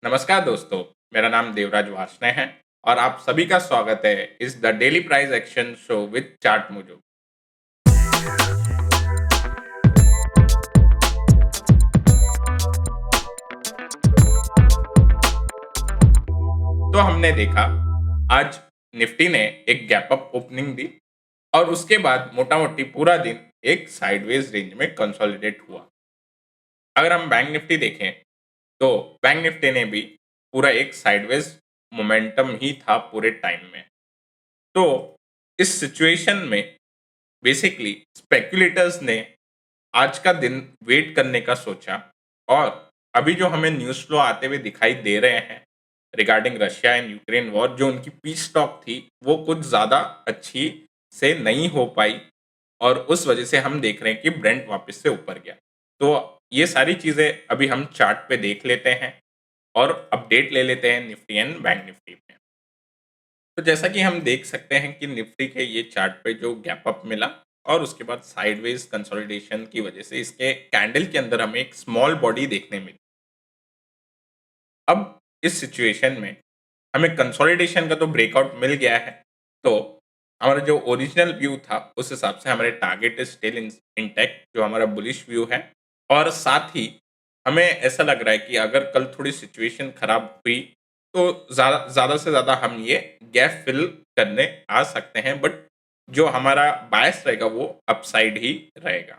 नमस्कार दोस्तों, मेरा नाम देवराज वार्ष्णेय है और आप सभी का स्वागत है इस the daily price action show with chart mojo. तो हमने देखा आज निफ्टी ने एक गैप अप ओपनिंग दी और उसके बाद मोटा मोटी पूरा दिन एक साइडवेज रेंज में कंसोलिडेट हुआ। अगर हम बैंक निफ्टी देखें तो बैंक निफ्टी ने भी पूरा एक साइडवेज मोमेंटम ही था पूरे टाइम में। तो इस सिचुएशन में बेसिकली स्पेक्युलेटर्स ने आज का दिन वेट करने का सोचा और अभी जो हमें न्यूज़ फ्लो आते हुए दिखाई दे रहे हैं regarding Russia and Ukraine war, जो उनकी पीस टॉक थी वो कुछ ज़्यादा अच्छी से नहीं हो पाई और उस वजह से हम देख रहे हैं कि ब्रेंट वापस से ऊपर गया। तो ये सारी चीज़ें अभी हम चार्ट पे देख लेते हैं और अपडेट ले लेते हैं निफ्टी एंड बैंक निफ्टी में। तो जैसा कि हम देख सकते हैं कि निफ्टी के ये चार्ट पे जो गैप अप मिला और उसके बाद साइडवेज कंसोलिडेशन की वजह से इसके कैंडल के अंदर हमें एक स्मॉल बॉडी देखने मिली। अब इस सिचुएशन में हमें कंसोलिडेशन का तो ब्रेकआउट मिल गया है, तो हमारा जो ओरिजिनल व्यू था उस हिसाब से हमारे टारगेट इज स्टिल इंटैक्ट, जो हमारा बुलिश व्यू है। और साथ ही हमें ऐसा लग रहा है कि अगर कल थोड़ी सिचुएशन खराब हुई तो ज़्यादा ज़्यादा से ज़्यादा हम ये गैप फिल करने आ सकते हैं, बट जो हमारा बायस रहेगा वो अपसाइड ही रहेगा।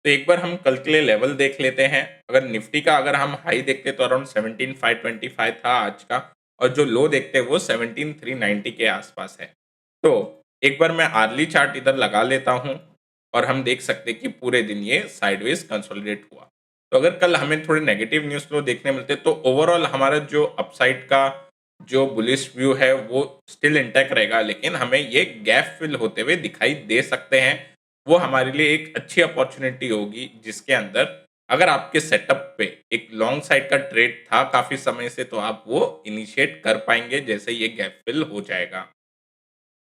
तो एक बार हम कल के लिए लेवल देख लेते हैं। अगर निफ्टी का अगर हम हाई देखते तो अराउंड 17,525 था आज का, और जो लो देखते हैं वो 17,390 के आसपास है। तो एक बार मैं आर्ली चार्ट इधर लगा लेता हूँ और हम देख सकते हैं कि पूरे दिन ये साइडवेज कंसोलिडेट हुआ। तो अगर कल हमें थोड़े नेगेटिव न्यूज़ फ्लो देखने मिलते तो ओवरऑल हमारा जो अपसाइड का जो बुलिश व्यू है वो स्टिल इंटैक्ट रहेगा, लेकिन हमें ये गैप फिल होते हुए दिखाई दे सकते हैं। वो हमारे लिए एक अच्छी अपॉर्चुनिटी होगी जिसके अंदर अगर आपके सेटअप पे एक लॉन्ग साइड का ट्रेड था काफी समय से तो आप वो इनिशिएट कर पाएंगे जैसे ये गैप फिल हो जाएगा।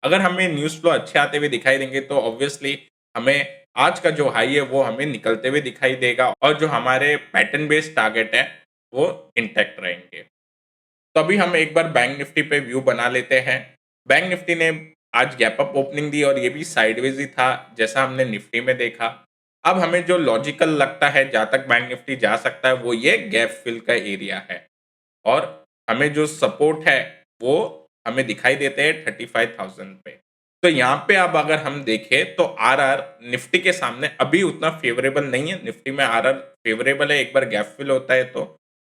अगर हमें न्यूज़ फ्लो अच्छे आते हुए दिखाई देंगे तो ऑब्वियसली हमें आज का जो हाई है वो हमें निकलते हुए दिखाई देगा और जो हमारे पैटर्न बेस्ड टारगेट है वो इंटैक्ट रहेंगे। तो अभी हम एक बार बैंक निफ्टी पे व्यू बना लेते हैं। बैंक निफ्टी ने आज गैप अप ओपनिंग दी और ये भी साइडवेज ही था जैसा हमने निफ्टी में देखा। अब हमें जो लॉजिकल लगता है जहाँ तक बैंक निफ्टी जा सकता है वो ये गैप फिल का एरिया है और हमें जो सपोर्ट है वो हमें दिखाई देते हैं 35,000 पे। तो यहाँ पे अब अगर हम देखें तो आरआर निफ्टी के सामने अभी उतना फेवरेबल नहीं है। निफ्टी में आरआर फेवरेबल है एक बार गैप फिल होता है तो,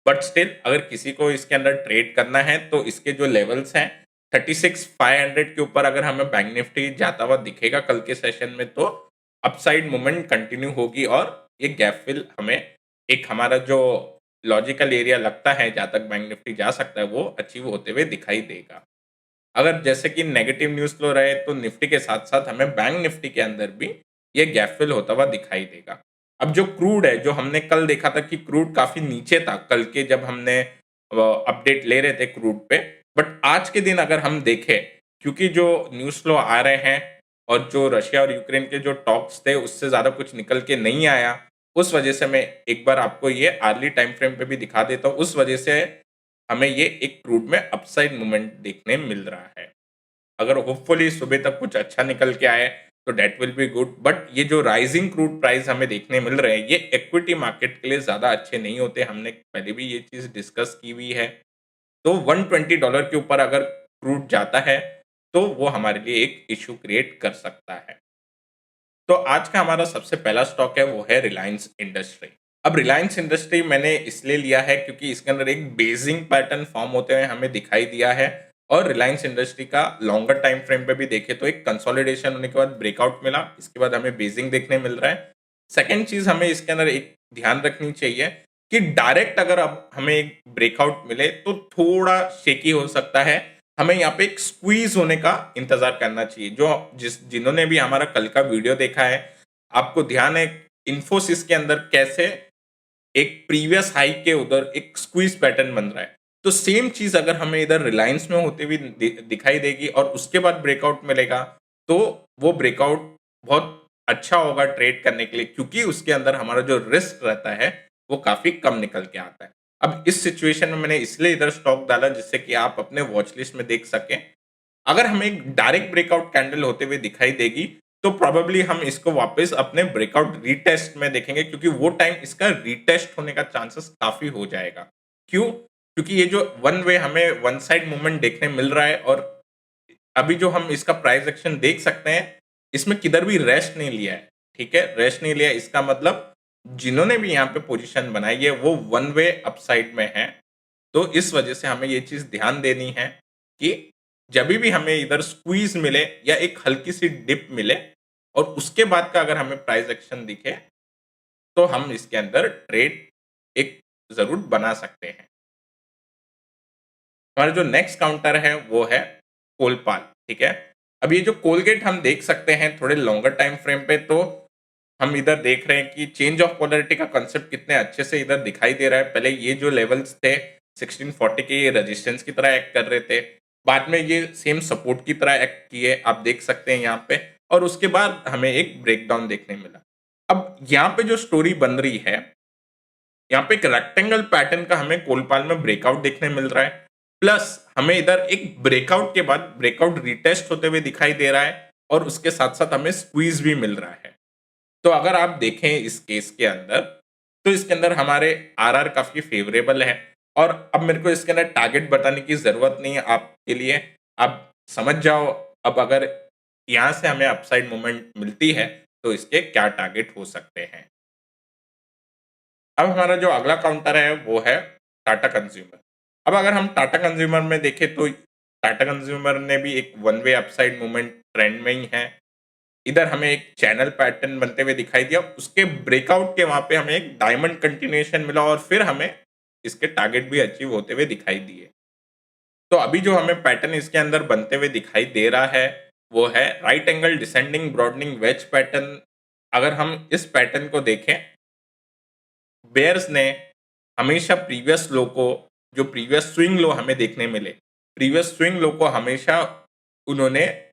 बट स्टिल अगर किसी को इसके अंदर ट्रेड करना है तो इसके जो लेवल्स हैं 36,500 के ऊपर अगर हमें बैंक निफ्टी जाता हुआ दिखेगा कल के सेशन में तो अपसाइड मूवमेंट कंटिन्यू होगी और ये गैप फिल हमें एक हमारा जो लॉजिकल एरिया लगता है जहाँ तक बैंक निफ्टी जा सकता है वो अचीव होते हुए दिखाई देगा। अगर जैसे कि नेगेटिव न्यूज़ फ्लो रहे तो निफ्टी के साथ-साथ हमें बैंक निफ्टी के अंदर भी ये गैप फिल होता हुआ दिखाई देगा। अब जो क्रूड है, जो हमने कल देखा था कि क्रूड काफ़ी नीचे था, कल के जब हमने अपडेट ले रहे थे क्रूड पे, बट आज के दिन अगर हम देखें, क्योंकि जो न्यूज़ फ्लो आ रहे हैं और जो रशिया और यूक्रेन के जो टॉक्स थे, उससे ज़्यादा कुछ निकल के नहीं आया, उस वजह से मैं एक बार आपको ये अर्ली टाइम फ्रेम पे भी दिखा देता हूँ। उस वजह से हमें ये एक क्रूड में अपसाइड मूवमेंट देखने मिल रहा है। अगर होपफुली सुबह तक कुछ अच्छा निकल के आए तो that will be good, but ये जो राइजिंग क्रूड प्राइस हमें देखने मिल रहे हैं ये इक्विटी मार्केट के लिए ज़्यादा अच्छे नहीं होते। हमने पहले भी ये चीज़ डिस्कस की हुई है। तो $120 के ऊपर अगर क्रूड जाता है तो वो हमारे लिए एक इश्यू क्रिएट कर सकता है। तो आज का हमारा सबसे पहला स्टॉक है वो है रिलायंस इंडस्ट्री। अब रिलायंस इंडस्ट्री मैंने इसलिए लिया है क्योंकि इसके अंदर एक बेसिंग पैटर्न फॉर्म होते हुए हमें दिखाई दिया है और रिलायंस इंडस्ट्री का लॉन्गर टाइम फ्रेम पे भी देखे तो एक कंसोलिडेशन होने के बाद ब्रेकआउट मिला, इसके बाद हमें बेसिंग देखने मिल रहा है। सेकेंड चीज हमें इसके अंदर एक ध्यान रखनी चाहिए कि डायरेक्ट अगर अब हमें एक ब्रेकआउट मिले तो थोड़ा शेकी हो सकता है। हमें यहाँ पे एक स्क्वीज होने का इंतजार करना चाहिए। जो जिन्होंने भी हमारा कल का वीडियो देखा है आपको ध्यान है इन्फोसिस के अंदर कैसे एक प्रीवियस हाई के उधर एक स्क्वीज पैटर्न बन रहा है। तो सेम चीज अगर हमें इधर रिलायंस में होते हुए दिखाई देगी और उसके बाद ब्रेकआउट मिलेगा तो वो ब्रेकआउट बहुत अच्छा होगा ट्रेड करने के लिए, क्योंकि उसके अंदर हमारा जो रिस्क रहता है वो काफी कम निकल के आता है। अब इस सिचुएशन में मैंने इसलिए इधर स्टॉक डाला जिससे कि आप अपने वॉच लिस्ट में देख सकें। अगर हमें एक डायरेक्ट ब्रेकआउट कैंडल होते हुए दिखाई देगी, तो प्रोबेबली हम इसको वापस अपने ब्रेकआउट रीटेस्ट में देखेंगे, क्योंकि वो टाइम इसका रीटेस्ट होने का चांसेस काफ़ी हो जाएगा। क्यों? क्योंकि ये जो वन वे हमें वन साइड मूवमेंट देखने मिल रहा है, और अभी जो हम इसका प्राइस एक्शन देख सकते हैं, इसमें किधर भी रेस्ट नहीं लिया है, ठीक है? रेस्ट नहीं लिया, इसका मतलब जिन्होंने भी यहाँ पे पोजीशन बनाई है, वो वन वे अपसाइड में है। तो इस वजह से हमें ये चीज़ ध्यान देनी है कि जभी भी हमें इधर स्क्वीज़ मिले या एक हल्की-सी डिप मिले और उसके बाद का अगर हमें प्राइस एक्शन दिखे, तो हम इसके अंदर ट्रेड एक ज़रूर बना सकते हैं। हमारा जो नेक्स्ट काउंटर है वो है कोलपाल, ठीक है? अब ये जो कोलगेट हम देख सकते हैं थोड़े लॉन्गर टाइम फ्रेम पे, तो हम इधर देख रहे हैं कि चेंज ऑफ पोलैरिटी का कांसेप्ट कितने अच्छे से इधर दिखाई दे रहा है। पहले ये जो लेवल्स थे 1640 के, ये रेजिस्टेंस की तरह एक्ट कर रहे थे। बाद में ये सेम सपोर्ट की तरह एक्ट किए, आप देख सकते हैं यहाँ पे, और उसके बाद हमें एक ब्रेकडाउन देखने मिला। अब यहाँ पे जो स्टोरी बन रही है, यहाँ पे एक रेक्टेंगल पैटर्न का हमें कोलपाल में ब्रेकआउट देखने मिल रहा है, प्लस हमें इधर एक ब्रेकआउट के बाद ब्रेकआउट रिटेस्ट होते हुए दिखाई दे रहा है, और उसके साथ-साथ हमें स्क्वीज़ भी मिल रहा है। तो अगर आप देखें इस केस के अंदर, तो इसके अंदर हमारे आरआर काफ़ी फ़ेवरेबल है, और अब मेरे को इसके अंदर टारगेट बताने की ज़रूरत नहीं है आपके लिए। आप समझ जाओ, अब अगर यहाँ से हमें अपसाइड मूवमेंट मिलती है, तो इसके क्या टारगेट हो सकते हैं। अब हमारा जो अगला काउंटर है वो है टाटा कंज्यूमर। अब अगर हम टाटा कंज्यूमर में देखें, तो टाटा कंज्यूमर ने भी एक one way upside movement trend में ही है। इधर हमें एक चैनल पैटर्न बनते हुए दिखाई दिया, उसके ब्रेकआउट के वहाँ पे हमें एक डायमंड कंटिन्यूएशन मिला, और फिर हमें इसके टारगेट भी अचीव होते हुए दिखाई दिए। तो अभी जो हमें पैटर्न इसके अंदर बनते हुए दिखाई दे रहा है, वो है right angle descending broadening wedge pattern. अगर हम इस पैटर्न को देखें, बेयर्स ने हमेशा प्रीवियस लो को, जो प्रीवियस स्विंग लो हमें देखने मिले, प्रीवियस स्विंग लो को हमेशा उन्होंने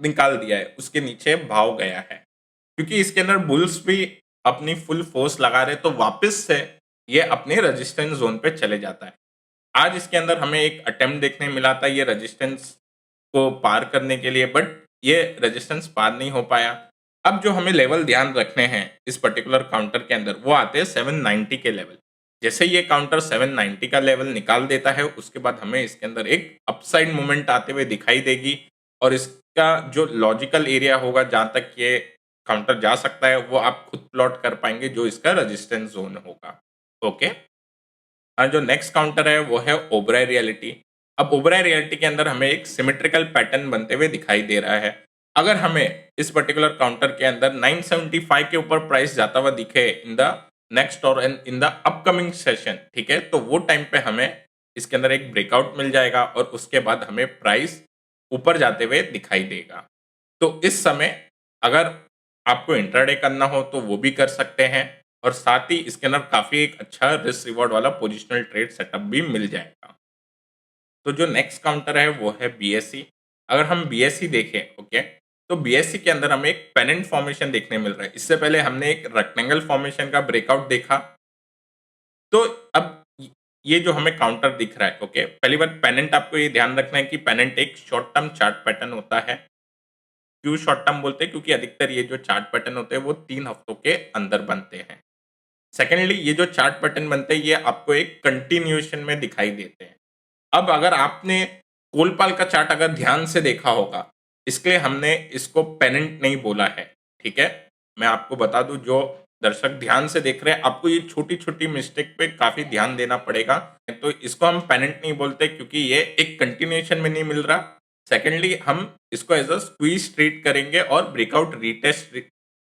निकाल दिया है, उसके नीचे भाव गया है। क्योंकि इसके अंदर बुल्स भी अपनी फुल फोर्स लगा रहे, तो वापस से ये अपने रेजिस्टेंस ज़ोन पे चले जाता है। आज इसके अंदर हमें एक अटेम्प्ट देखने मिला था ये रेजिस्टेंस को पार करने के लिए, बट ये रेजिस्टेंस पार नहीं हो पाया। अब जो हमें लेवल ध्यान रखने हैं इस पर्टिकुलर काउंटर के अंदर, वो आते हैं 790 के लेवल। जैसे ये काउंटर 790 का लेवल निकाल देता है, उसके बाद हमें इसके अंदर एक अपसाइड मूवमेंट आते हुए दिखाई देगी, और इसका जो लॉजिकल एरिया होगा जहाँ तक ये काउंटर जा सकता है, वो आप खुद प्लॉट कर पाएँगे, जो इसका रेजिस्टेंस ज़ोन होगा। ओके? जो नेक्स्ट काउंटर है वो है ओबराय रियलिटी। अब ओबराय रियलिटी के अंदर हमें एक सिमेट्रिकल पैटर्न बनते हुए दिखाई दे रहा है। अगर हमें इस पर्टिकुलर काउंटर के अंदर 975 के ऊपर प्राइस जाता हुआ दिखे इन द नेक्स्ट और इन द अपकमिंग सेशन, ठीक है? तो वो टाइम पे हमें इसके अंदर एक ब्रेकआउट मिल जाएगा, और उसके बाद हमें प्राइस ऊपर जाते हुए दिखाई देगा। तो इस समय अगर आपको इंट्राडे करना हो तो वो भी कर सकते हैं, और साथ ही इसके अंदर काफ़ी एक अच्छा रिस्क रिवॉर्ड वाला पोजिशनल ट्रेड सेटअप भी मिल जाएगा। तो जो नेक्स्ट काउंटर है वो है बीएसई। अगर हम बीएसई देखें, ओके, तो बीएसई के अंदर हमें एक पेनेंट फॉर्मेशन देखने मिल रहा है। इससे पहले हमने एक रेक्टेंगल फॉर्मेशन का ब्रेकआउट देखा। तो अब ये जो हमें काउंटर दिख रहा है, ओके, पहली बात पेनेंट आपको ये ध्यान रखना है कि पेनेंट एक शॉर्ट टर्म चार्ट पैटर्न होता है। क्यों शॉर्ट टर्म बोलते हैं? क्योंकि अधिकतर ये जो चार्ट पैटर्न होते हैं वो 3 हफ्तों के अंदर बनते हैं। सेकेंडली, ये जो चार्ट पैटर्न बनते हैं ये आपको एक कंटिन्यूएशन में दिखाई देते हैं। अब अगर आपने कोलपाल का चार्ट अगर ध्यान से देखा होगा, इसके लिए हमने इसको पेनेंट नहीं बोला है, ठीक है? मैं आपको बता दूं, जो दर्शक ध्यान से देख रहे हैं, आपको ये छोटी-छोटी मिस्टेक पे काफ़ी ध्यान देना पड़ेगा। तो इसको हम पेनेंट नहीं बोलते, क्योंकि ये एक कंटिन्यूएशन में नहीं मिल रहा। सेकेंडली, हम इसको एज़ अ स्क्वीज़ ट्रीट करेंगे और ब्रेकआउट रीटेस्ट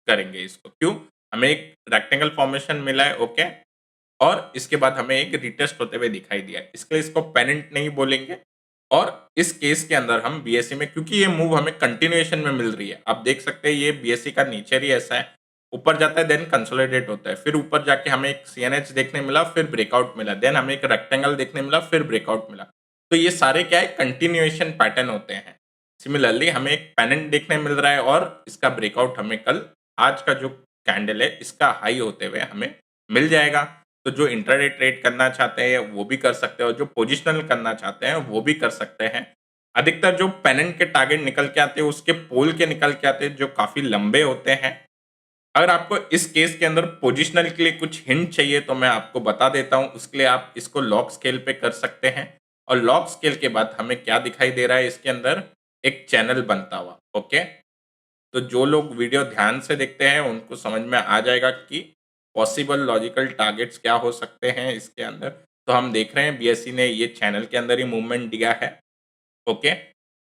करेंगे इसको। क्यों? हमें एक रेक्टेंगल फॉर्मेशन मिला है, ओके? और इसके बाद हमें एक रीटेस्ट होते हुए दिखाई दिया है। इसके लिए इसको पेनेंट नहीं बोलेंगे, और इस केस के अंदर हम बीएसई में, क्योंकि ये मूव हमें कंटिन्यूएशन में मिल रही है, आप देख सकते हैं ये बीएसई का नेचर ही ऐसा है, ऊपर जाता है देन कंसोलिडेट होता है, फिर ऊपर जाके हमें एक सीएनएच देखने मिला, फिर ब्रेकआउट मिला, देन हमें एक रेक्टेंगल देखने मिला, फिर ब्रेकआउट मिला। तो ये सारे क्या है, कंटिन्यूएशन पैटर्न होते हैं। सिमिलरली हमें एक पेनेंट देखने मिल रहा है, और इसका ब्रेकआउट हमें कल, आज का जो कैंडल है इसका हाई होते हुए हमें मिल जाएगा। तो जो इंट्राडे ट्रेड करना चाहते हैं वो भी कर सकते हैं और जो पोजिशनल करना चाहते हैं वो भी कर सकते हैं। अधिकतर जो पेनेंट के टारगेट निकल के आते हैं उसके पोल के निकल के आते हैं जो काफ़ी लंबे होते हैं। अगर आपको इस केस के अंदर पोजिशनल के लिए कुछ हिंट चाहिए तो मैं आपको बता देता हूँ, उसके लिए आप इसको लॉग स्केल पे कर सकते हैं और लॉग स्केल के बाद हमें क्या दिखाई दे रहा है इसके अंदर एक चैनल बनता हुआ, ओके। तो जो लोग वीडियो ध्यान से देखते हैं उनको समझ में आ जाएगा कि पॉसिबल लॉजिकल टारगेट्स क्या हो सकते हैं इसके अंदर। तो हम देख रहे हैं बीएसई ने ये चैनल के अंदर ही मूवमेंट दिया है, ओके।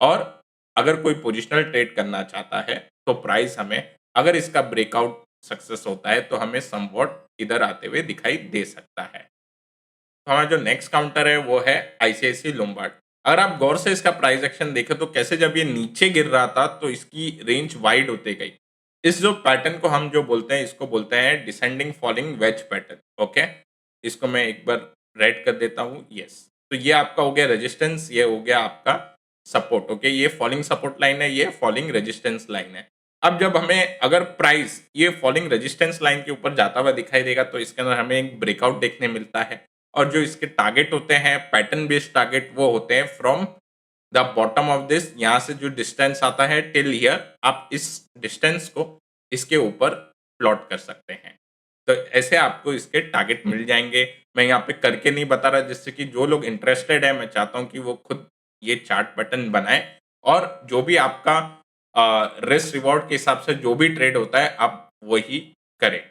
और अगर कोई पोजिशनल ट्रेड करना चाहता है तो प्राइस हमें अगर इसका ब्रेकआउट सक्सेस होता है तो हमें समवॉट इधर आते हुए दिखाई दे सकता है। तो हमारा जो नेक्स्ट काउंटर है वो है आईसीआईसी लोम्बार्ड। अगर आप गौर से इसका प्राइस एक्शन देखें तो कैसे जब ये नीचे गिर रहा था तो इसकी रेंज वाइड होते गई। इस जो पैटर्न को हम जो बोलते हैं इसको बोलते हैं descending falling veg pattern, okay. इसको मैं एक बार रेड कर देता हूँ, यस। तो ये आपका हो गया रेजिस्टेंस, ये हो गया आपका सपोर्ट, ओके। ये फॉलिंग सपोर्ट लाइन है, ये फॉलिंग रेजिस्टेंस लाइन है। अब जब हमें अगर प्राइस ये फॉलिंग रेजिस्टेंस लाइन के ऊपर जाता हुआ दिखाई देगा तो इसके अंदर हमें एक ब्रेकआउट देखने मिलता है और जो इसके टारगेट होते हैं पैटर्न बेस्ड टारगेट वो होते हैं from the bottom of this, यहाँ से जो डिस्टेंस आता है टिल हियर, आप इस डिस्टेंस को इसके ऊपर प्लॉट कर सकते हैं। तो ऐसे आपको इसके टारगेट मिल जाएंगे। मैं यहाँ पे करके नहीं बता रहा, जिससे कि जो लोग इंटरेस्टेड है मैं चाहता हूँ कि वो खुद ये चार्ट पैटर्न बनाए और जो भी आपका रिस्क रिवॉर्ड के हिसाब से जो भी ट्रेड होता है आप वही करें।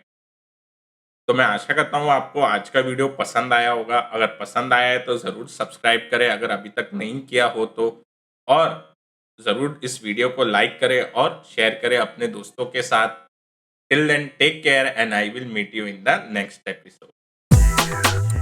तो मैं आशा करता हूँ आपको आज का वीडियो पसंद आया होगा। अगर पसंद आया है तो ज़रूर सब्सक्राइब करें अगर अभी तक नहीं किया हो तो, और ज़रूर इस वीडियो को लाइक करें और शेयर करें अपने दोस्तों के साथ। Till then take care and I will meet you in the next episode.